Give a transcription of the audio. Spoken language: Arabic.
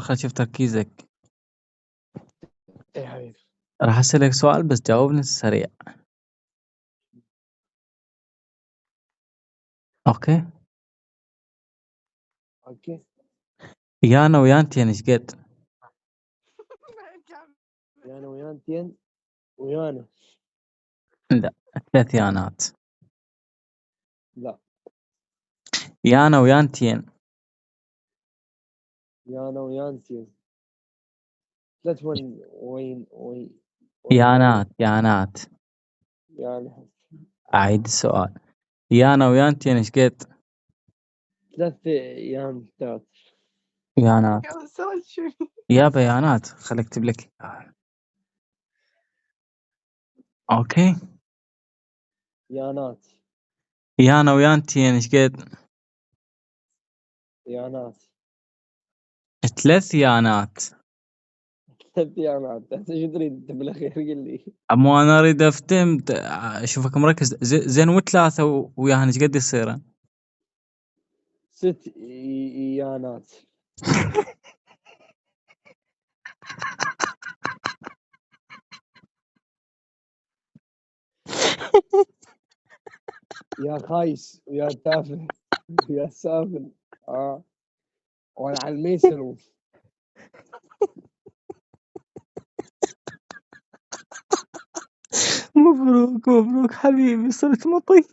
خليني أشوف تركيزك. ايه حبيبي. راح أسألك سؤال بس جاوبني سريع. أوكي. اوكي. يانا ويانتين إيش قد؟ يانا ويانتين ويانا. لا، 3 يانات. لا. يانا ويانتين. يانا ويانتين 3 وين يانات يانات. يعني أعيد السؤال. يانا ويانتين إيش قد؟ 3 يانتات. يانات. يا بيانات خليك أكتب لك. أوكي. يانات. يانا ويانتين إيش قد؟ يانات 3 يانات. 3 يانات. انت شو تريد انت بالاخير قل لي؟ أما أنا أريد أفتهم أشوفك مركز زين و3 وياهن إيش قد يصير؟ 6 يانات. يا خايس ويا تافه ويا سافل. وانا على الميسر. مبروك مبروك حبيبي، صرت مطي.